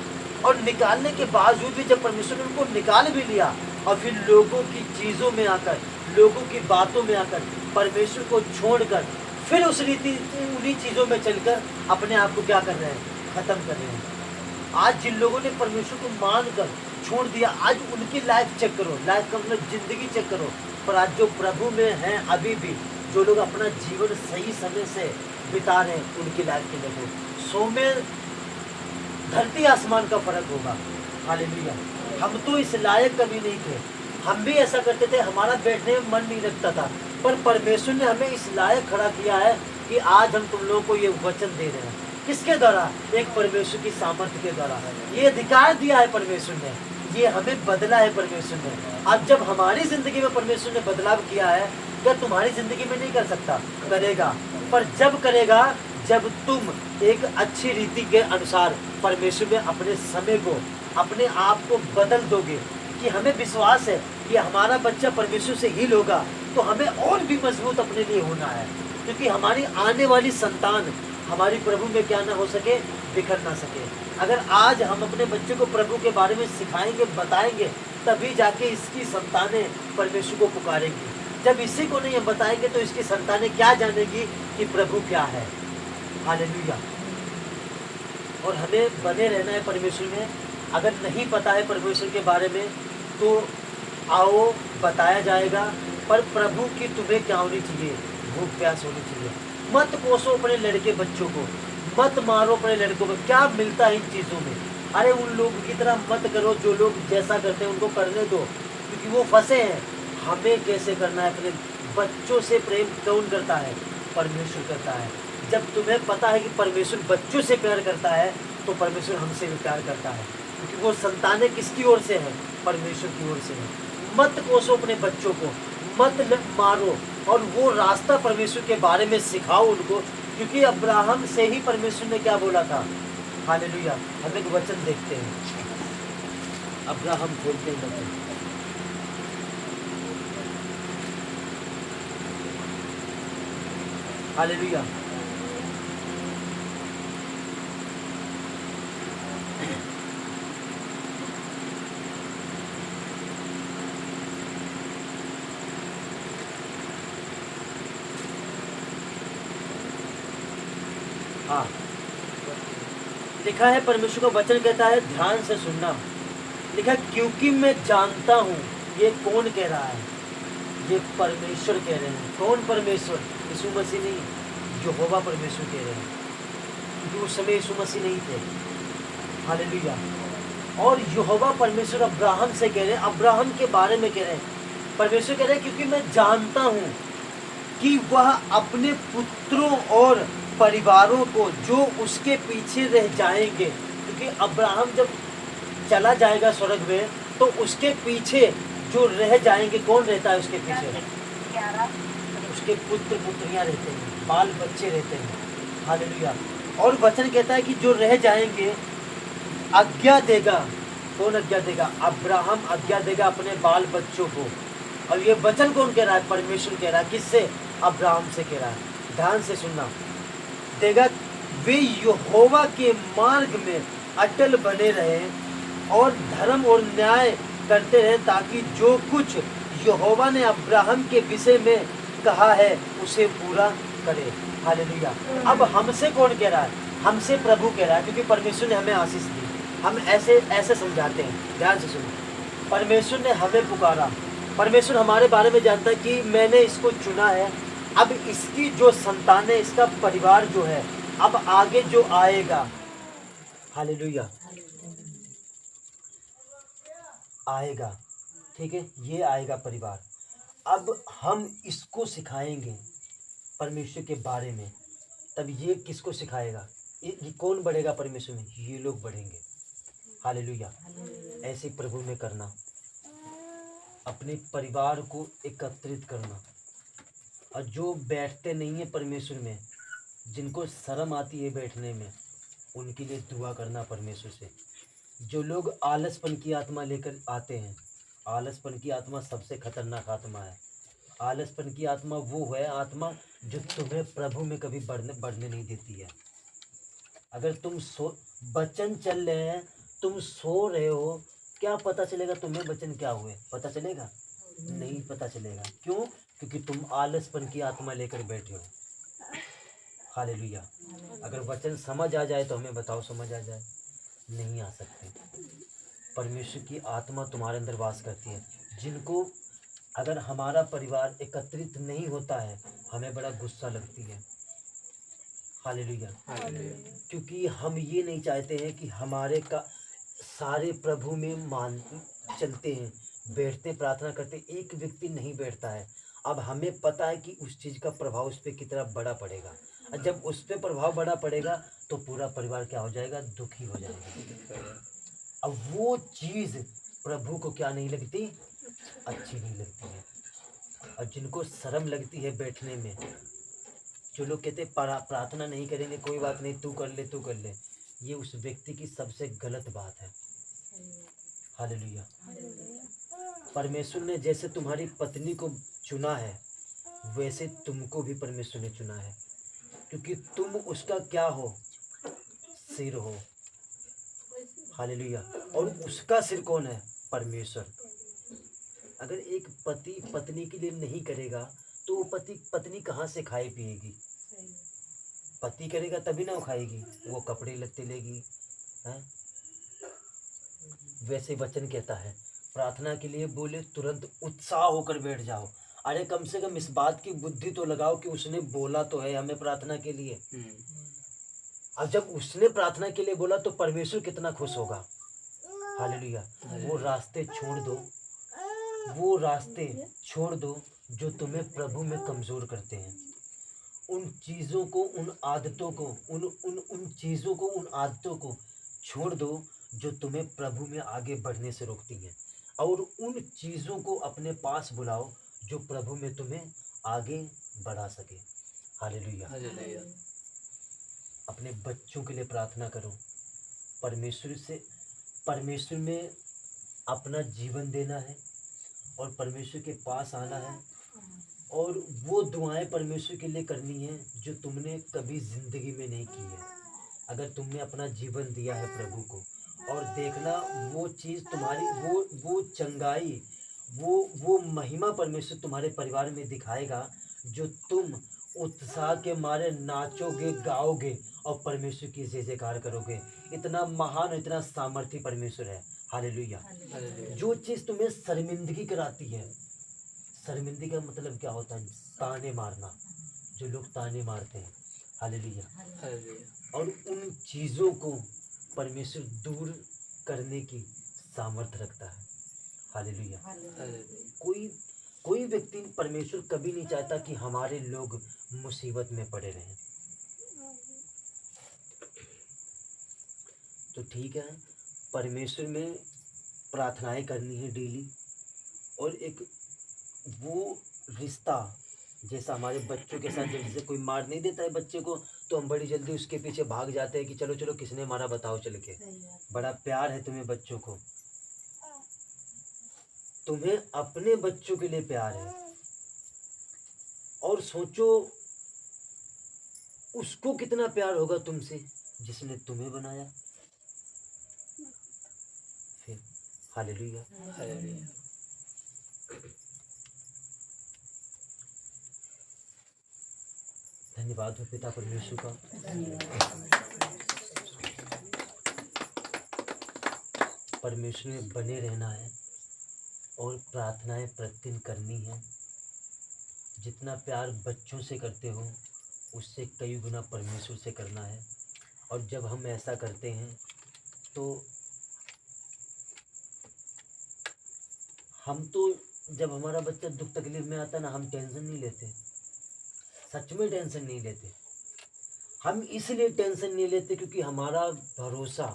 और निकालने के बावजूद भी जब परमेश्वर ने उनको निकाल भी लिया, और फिर लोगों की चीज़ों में आकर, लोगों की बातों में आकर, परमेश्वर को छोड़कर फिर उस रीति उन्हीं चीज़ों में चलकर अपने आप को क्या कर रहे हैं? ख़त्म कर रहे हैं। आज जिन लोगों ने परमेश्वर को मान कर छोड़ दिया, आज उनकी लाइफ चेक करो, लाइफ का मतलब ज़िंदगी चेक करो। पर आज जो प्रभु में हैं अभी भी, जो लोग अपना जीवन सही समय से बिता रहे हैं, उनकी लाइफ के देखो, 100 में धरती आसमान का फर्क होगा। हालेलुया। हम तो इस लायक कभी नहीं थे, हम भी ऐसा करते थे, हमारा बैठने में मन नहीं लगता था, पर परमेश्वर ने हमें इस लायक खड़ा किया है कि आज हम तुम लोगों को ये वचन दे रहे हैं। किसके द्वारा? एक परमेश्वर की सामर्थ्य के द्वारा। ये अधिकार दिया है परमेश्वर ने, ये हमें बदला है परमेश्वर ने। अब जब हमारी ज़िंदगी में परमेश्वर ने बदलाव किया है, क्या तुम्हारी ज़िंदगी में नहीं कर सकता? करेगा। पर जब करेगा, जब तुम एक अच्छी रीति के अनुसार परमेश्वर में अपने समय को, अपने आप को बदल दोगे। कि हमें विश्वास है कि हमारा बच्चा परमेश्वर से हील होगा, तो हमें और भी मजबूत अपने लिए होना है, क्योंकि हमारी आने वाली संतान हमारी प्रभु में क्या ना हो सके? बिखर ना सके। अगर आज हम अपने बच्चे को प्रभु के बारे में सिखाएंगे, बताएंगे, तभी जाके इसकी संतानें परमेश्वर को पुकारेंगी। जब इसी को नहीं हम बताएंगे तो इसकी संतानें क्या जानेगी कि प्रभु क्या है। हालेलुया। और हमें बने रहना है परमेश्वर में। अगर नहीं पता है परमेश्वर के बारे में तो आओ, बताया जाएगा। पर प्रभु की तुम्हें क्या होनी चाहिए? भूख प्यास होनी चाहिए। मत कोसो अपने लड़के बच्चों को, मत मारो अपने लड़कों को। क्या मिलता है इन चीज़ों में? अरे उन लोगों की तरह मत करो, जो लोग जैसा करते हैं उनको करने दो, क्योंकि वो फंसे हैं। हमें कैसे करना है? अपने बच्चों से प्रेम कौन करता है? परमेश्वर करता है। जब तुम्हें पता है कि परमेश्वर बच्चों से प्यार करता है, तो परमेश्वर हमसे भी प्यार करता है, क्योंकि वो संतानें किसकी ओर से हैं? परमेश्वर की ओर से हैं। मत कोसो अपने बच्चों को, मत मारो, और वो रास्ता परमेश्वर के बारे में सिखाओ उनको, क्योंकि अब्राहम से ही परमेश्वर ने क्या बोला था। हालेलुया। हम एक वचन देखते हैं, अब्राहम खोलते हैं वचन। हालेलुया। लिखा है, परमेश्वर का वचन कहता है, ध्यान से सुनना। लिखा है, क्योंकि मैं जानता हूँ। ये कौन कह रहा है? ये परमेश्वर कह रहे हैं। कौन परमेश्वर? यीशु मसीह नहीं, यहोवा परमेश्वर कह रहे हैं, क्योंकि उस समय यीशु मसीह नहीं थे। हालेलुया। और यहोवा परमेश्वर अब्राहम से कह रहे हैं, अब्राहम के बारे में कह रहे हैं। परमेश्वर कह रहे हैं, क्योंकि मैं जानता हूँ कि वह अपने पुत्रों और परिवारों को जो उसके पीछे रह जाएंगे, क्योंकि अब्राहम जब चला जाएगा स्वर्ग में, तो उसके पीछे जो रह जाएंगे, कौन रहता है उसके पीछे? उसके पुत्र पुत्रियां रहते हैं, बाल बच्चे रहते हैं। हालेलुया। और वचन कहता है कि जो रह जाएंगे आज्ञा देगा। कौन आज्ञा देगा? अब्राहम आज्ञा देगा अपने बाल बच्चों को। और ये वचन कौन कह रहा है? परमेश्वर कह रहा है। किससे? अब्राहम से कह रहा है। ध्यान से सुनना। देगा, वे यहोवा के मार्ग में अटल बने रहें और धर्म और न्याय करते रहें, ताकि जो कुछ यहोवा ने अब्राहम के विषय में कहा है उसे पूरा करे। हालेलुया। अब हमसे कौन कह रहा है? हमसे प्रभु कह रहा है, क्योंकि परमेश्वर ने हमें आशीष दी। हम ऐसे समझाते हैं। ध्यान से सुनो। परमेश्वर ने हमें पुकारा। परमेश्वर हमारे बारे में जानता है कि मैंने इसको चुना है। अब इसकी जो संतान है, इसका परिवार जो है, अब आगे जो आएगा, हालेलुया, आएगा, ठीक है, ये आएगा परिवार। अब हम इसको सिखाएंगे परमेश्वर के बारे में। तब ये किसको सिखाएगा? ये कौन बढ़ेगा परमेश्वर में? ये लोग बढ़ेंगे। हालेलुया। ऐसे प्रभु में करना, अपने परिवार को एकत्रित करना। और जो बैठते नहीं है परमेश्वर में, जिनको शर्म आती है बैठने में, उनके लिए दुआ करना परमेश्वर से। जो लोग आलसपन की आत्मा लेकर आते हैं, आलसपन की आत्मा सबसे खतरनाक आत्मा है। आलसपन की आत्मा वो है आत्मा जो तुम्हें प्रभु में कभी बढ़ने नहीं देती है। अगर तुम वचन चल रहे हैं, तुम सो रहे हो, क्या पता चलेगा तुम्हें वचन क्या हुए? पता चलेगा? नहीं पता चलेगा। क्यों? क्योंकि तुम आलसपन की आत्मा लेकर बैठे हो। हालेलुया। अगर वचन समझ आ जाए तो हमें बताओ, समझ आ जाए? नहीं आ सकते। परमेश्वर की आत्मा तुम्हारे अंदर वास करती है। जिनको, अगर हमारा परिवार एकत्रित नहीं होता है, हमें बड़ा गुस्सा लगती है। हालेलुया। क्योंकि हम ये नहीं चाहते हैं कि हमारे का सारे प्रभु में मान चलते हैं, बैठते प्रार्थना करते, एक व्यक्ति नहीं बैठता है। अब हमें पता है कि उस चीज़ का प्रभाव उस पर कितना बड़ा पड़ेगा। और जब उस पर प्रभाव बड़ा पड़ेगा तो पूरा परिवार क्या हो जाएगा? दुखी हो जाएगा। अब वो चीज़ प्रभु को क्या नहीं लगती? अच्छी नहीं लगती है। और जिनको शर्म लगती है बैठने में, जो लोग कहते प्रार्थना नहीं करेंगे, कोई बात नहीं, तू कर ले, तू कर ले, ये उस व्यक्ति की सबसे गलत बात है। हालेलुया। परमेश्वर ने जैसे तुम्हारी पत्नी को चुना है, वैसे तुमको भी परमेश्वर ने चुना है, क्योंकि तुम उसका क्या हो? सिर हो। हालेलुया। और उसका सिर कौन है? परमेश्वर। अगर एक पति पत्नी के लिए नहीं करेगा तो वो पत्नी कहाँ से खाए पिएगी? पति करेगा तभी ना वो खाएगी, वो कपड़े लत्ते लेगी, हैं? वैसे वचन कहता है, प्रार्थना के लिए बोले तुरंत उत्साह होकर बैठ जाओ। अरे कम से कम इस बात की बुद्धि तो लगाओ कि उसने बोला तो है हमें प्रार्थना के लिए। अब जब उसने प्रार्थना के लिए बोला तो परमेश्वर कितना खुश होगा। हालेलुया। वो रास्ते छोड़ दो, वो रास्ते छोड़ दो जो तुम्हें प्रभु में कमज़ोर करते हैं। उन चीज़ों को, उन आदतों को, उन चीज़ों को, उन आदतों को छोड़ दो जो तुम्हें प्रभु में आगे बढ़ने से रोकती हैं, और उन चीज़ों को अपने पास बुलाओ जो प्रभु में तुम्हें आगे बढ़ा सके। हालेलुया। अपने बच्चों के लिए प्रार्थना करो, परमेश्वर में अपना जीवन देना है और परमेश्वर के पास आना है, और वो दुआएं परमेश्वर के लिए करनी है जो तुमने कभी ज़िंदगी में नहीं की है। अगर तुमने अपना जीवन दिया है प्रभु को, और देखना वो चीज़ तुम्हारी, वो चंगाई, वो महिमा परमेश्वर तुम्हारे परिवार में दिखाएगा जो तुम उत्साह के मारे नाचोगे, गाओगे और परमेश्वर की जय जयकार करोगे। इतना महान और इतना सामर्थी परमेश्वर है। हालेलुया। हालेलुया। जो चीज़ तुम्हें शर्मिंदगी कराती है, शर्मिंदगी का मतलब क्या होता है? ताने मारना, जो लोग ताने मारते हैं। हालेलुया। हालेलुया। और उन चीज़ों को परमेश्वर दूर करने की सामर्थ्य रखता है। हालेलुया। हालेलुया। कोई कोई व्यक्ति, परमेश्वर कभी नहीं चाहता कि हमारे लोग मुसीबत में पड़े रहें। तो ठीक है, परमेश्वर में प्रार्थनाएं करनी है डेली। और एक वो रिश्ता, जैसा हमारे बच्चों के साथ, जैसे कोई मार नहीं देता है बच्चे को, तो हम बड़ी जल्दी उसके पीछे भाग जाते हैं कि चलो चलो किसने मारा बताओ चल के। बड़ा प्यार है तुम्हें बच्चों को, तुम्हें अपने बच्चों के लिए प्यार है। और सोचो उसको कितना प्यार होगा तुमसे जिसने तुम्हें बनाया। फिर हालेलुया। हालेलुया। धन्यवाद हो पिता परमेश्वर का। परमेश्वर में बने रहना है और प्रार्थनाएं प्रतिदिन करनी है। जितना प्यार बच्चों से करते हो उससे कई गुना परमेश्वर से करना है। और जब हम ऐसा करते हैं तो हम तो, जब हमारा बच्चा दुख तकलीफ में आता है ना, हम टेंशन नहीं लेते। सच में टेंशन नहीं लेते। हम इसलिए टेंशन नहीं लेते क्योंकि हमारा भरोसा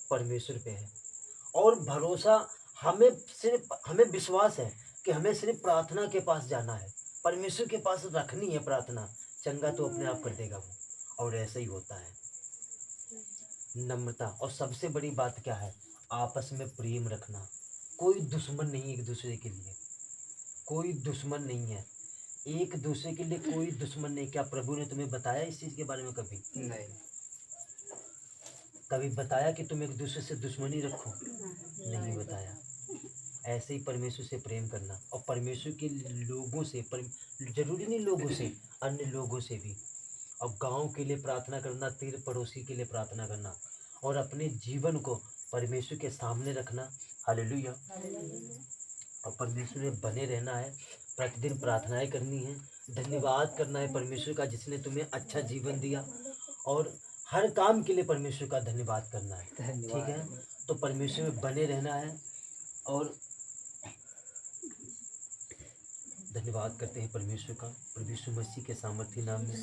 परमेश्वर पे है। और भरोसा, हमें विश्वास है कि हमें सिर्फ प्रार्थना के पास जाना है, परमेश्वर के पास रखनी है प्रार्थना। चंगा तो अपने आप कर देगा वो, और ऐसा ही होता है। नम्रता, और सबसे बड़ी बात क्या है? आपस में प्रेम रखना। कोई दुश्मन नहीं एक दूसरे के लिए, कोई दुश्मन नहीं है एक दूसरे के लिए, कोई दुश्मन नहीं। क्या प्रभु ने तुम्हें बताया इस चीज़ के बारे में? कभी नहीं। कभी बताया कि तुम एक दूसरे से दुश्मनी रखो? नहीं बताया। ऐसे ही परमेश्वर से प्रेम करना, और परमेश्वर के लोगों से, जरूरी नहीं लोगों से, अन्य लोगों से भी। और गांव के लिए प्रार्थना करना, तेरे पड़ोसी के लिए प्रार्थना करना, और अपने जीवन को परमेश्वर के सामने रखना। हालेलुया। और परमेश्वर में बने रहना है, प्रतिदिन प्रार्थनाएं करनी है, धन्यवाद करना है परमेश्वर का जिसने तुम्हें अच्छा जीवन दिया। और हर काम के लिए परमेश्वर का धन्यवाद करना है। ठीक है, तो परमेश्वर में बने रहना है। और धन्यवाद करते हैं परमेश्वर का, प्रभु यीशु मसीह के सामर्थी नाम में।